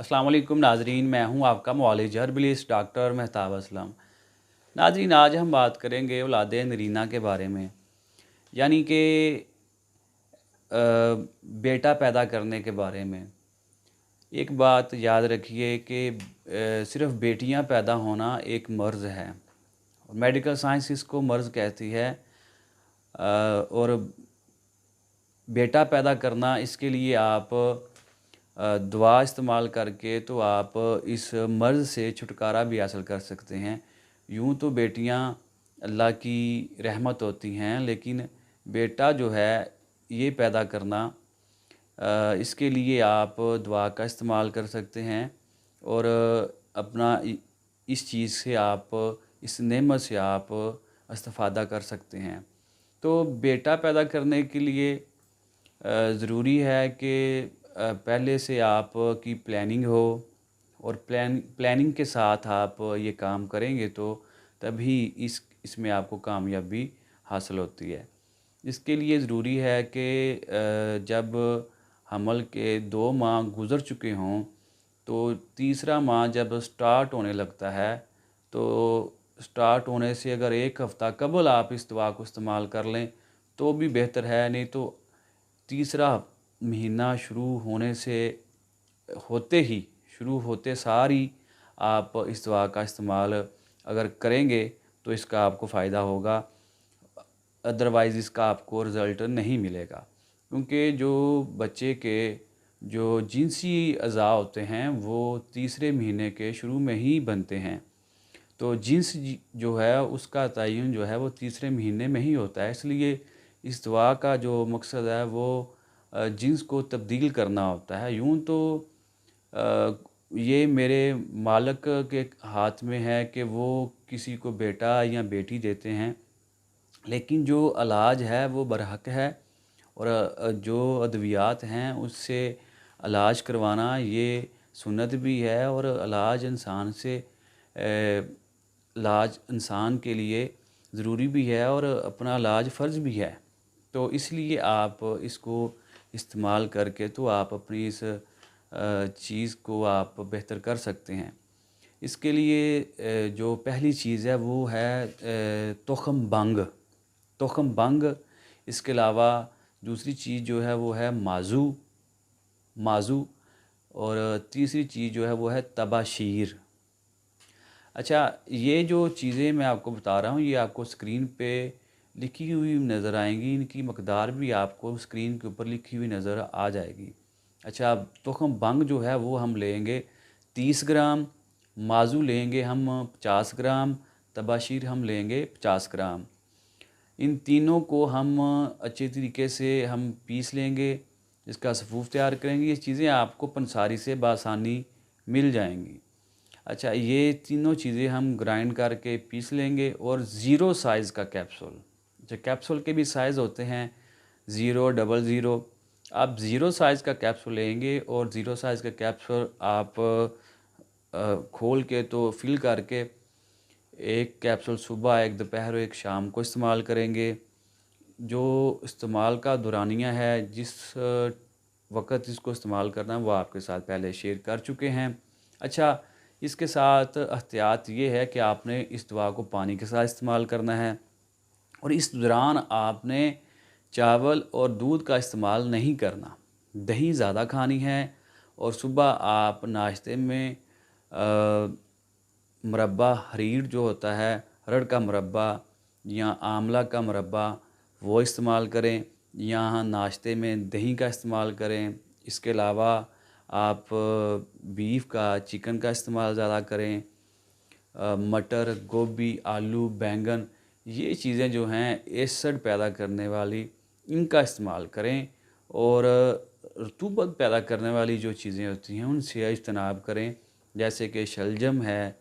अस्सलाम वालेकुम नाजरीन, मैं हूं आपका मुआलिज हर्बलिस्ट डॉक्टर मेहताब असलम। नाजरीन, आज हम बात करेंगे औलाद नरीना के बारे में, यानी कि बेटा पैदा करने के बारे में। एक बात याद रखिए कि सिर्फ बेटियां पैदा होना एक मर्ज़ है। मेडिकल साइंस इसको मर्ज़ कहती है। और बेटा पैदा करना, इसके लिए आप दुआ इस्तेमाल करके तो आप इस मर्ज़ से छुटकारा भी हासिल कर सकते हैं। यूँ तो बेटियां अल्लाह की रहमत होती हैं, लेकिन बेटा जो है ये पैदा करना, इसके लिए आप दुआ का इस्तेमाल कर सकते हैं। और अपना इस चीज़ से आप, इस नेमत से आप इस्तिफ़ादा कर सकते हैं। तो बेटा पैदा करने के लिए ज़रूरी है कि पहले से आप की प्लानिंग हो, और प्लानिंग के साथ आप ये काम करेंगे तो तभी इसमें आपको कामयाबी हासिल होती है। इसके लिए ज़रूरी है कि जब हमल के 2 माह गुज़र चुके हों, तो तीसरा माह जब स्टार्ट होने लगता है, तो स्टार्ट होने से अगर 1 हफ़्ता कबल आप इस दवा को इस्तेमाल कर लें तो भी बेहतर है। नहीं तो तीसरा महीना शुरू होते सार ही आप इस दवा का इस्तेमाल अगर करेंगे तो इसका आपको फ़ायदा होगा, अदरवाइज़ इसका आपको रिज़ल्ट नहीं मिलेगा। क्योंकि जो बच्चे के जो जिनसी अज़ा होते हैं वो तीसरे महीने के शुरू में ही बनते हैं। तो जिन्स जो है उसका तयन जो है वो तीसरे महीने में ही होता है। इसलिए इस दवा का जो मकसद है वो जिन्स को तब्दील करना होता है। यूँ तो ये मेरे मालिक के हाथ में है कि वो किसी को बेटा या बेटी देते हैं, लेकिन जो इलाज है वो बरहक है। और जो अद्वियात हैं उससे इलाज करवाना ये सुन्नत भी है, और इलाज इंसान के लिए ज़रूरी भी है, और अपना इलाज फ़र्ज़ भी है। तो इसलिए आप इसको इस्तेमाल करके तो आप अपनी इस चीज़ को आप बेहतर कर सकते हैं। इसके लिए जो पहली चीज़ है वो है तोखम बंग। इसके अलावा दूसरी चीज़ जो है वो है माजू। और तीसरी चीज़ जो है वो है तबाशीर। अच्छा, ये जो चीज़ें मैं आपको बता रहा हूँ ये आपको स्क्रीन पे लिखी हुई नज़र आएंगी। इनकी मकदार भी आपको स्क्रीन के ऊपर लिखी हुई नज़र आ जाएगी। अच्छा, तोखम बंग जो है वो हम लेंगे 30 ग्राम, माजू लेंगे हम 50 ग्राम, तबाशीर हम लेंगे 50 ग्राम। इन तीनों को हम अच्छे तरीके से हम पीस लेंगे, इसका सफ़ूफ तैयार करेंगे। ये चीज़ें आपको पंसारी से बआसानी मिल जाएंगी। अच्छा, ये तीनों चीज़ें हम ग्राइंड करके पीस लेंगे। और ज़ीरो साइज़ का कैप्सूल, जो कैप्सूल के भी साइज़ होते हैं 0, डबल ज़ीरो, आप ज़ीरो साइज़ का कैप्सूल लेंगे। और ज़ीरो साइज़ का कैप्सूल आप खोल के तो फिल करके एक कैप्सूल सुबह, एक दोपहर, एक शाम को इस्तेमाल करेंगे। जो इस्तेमाल का दौरानिया है, जिस वक़्त इसको इस्तेमाल करना है वो आपके साथ पहले शेयर कर चुके हैं। अच्छा, इसके साथ एहतियात ये है कि आपने इस दवा को पानी के साथ इस्तेमाल करना है, और इस दौरान आपने चावल और दूध का इस्तेमाल नहीं करना। दही ज़्यादा खानी है। और सुबह आप नाश्ते में मुरब्बा हरीर जो होता है, हरड़ का मुरब्बा या आंवला का मुरब्बा, वो इस्तेमाल करें। या नाश्ते में दही का इस्तेमाल करें। इसके अलावा आप बीफ का, चिकन का इस्तेमाल ज़्यादा करें। मटर, गोभी, आलू, बैंगन, ये चीज़ें जो हैं एसिड पैदा करने वाली, इनका इस्तेमाल करें। और रतूबत पैदा करने वाली जो चीज़ें होती हैं उनसे इज्तनाब करें, जैसे कि शलजम है,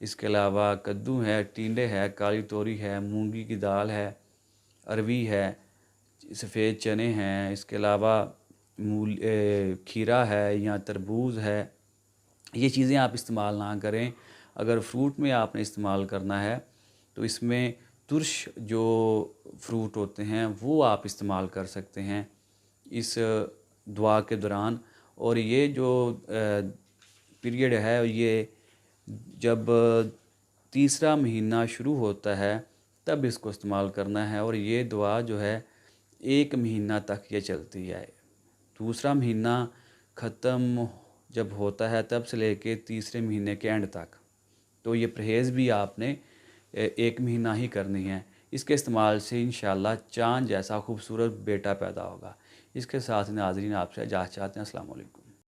इसके अलावा कद्दू है, टिंडे है, काली तोरी है, मूंगी की दाल है, अरवी है, सफ़ेद चने हैं, इसके अलावा खीरा है या तरबूज है। ये चीज़ें आप इस्तेमाल ना करें। अगर फ्रूट में आपने इस्तेमाल करना है तो इसमें तुर्श जो फ्रूट होते हैं वो आप इस्तेमाल कर सकते हैं इस दुआ के दौरान। और ये जो پیریڈ ہے یہ جب تیسرا مہینہ شروع ہوتا ہے تب اس کو استعمال کرنا ہے، اور یہ دعا جو ہے 1 مہینہ تک یہ چلتی ہے۔ دوسرا مہینہ ختم جب ہوتا ہے تب سے لے کے تیسرے مہینے کے اینڈ تک، تو یہ پرہیز بھی آپ نے 1 مہینہ ہی کرنی ہے۔ اس کے استعمال سے انشاءاللہ چاند جیسا خوبصورت بیٹا پیدا ہوگا۔ اس کے ساتھ ناظرین آپ سے اجازت چاہتے ہیں۔ السلام علیکم۔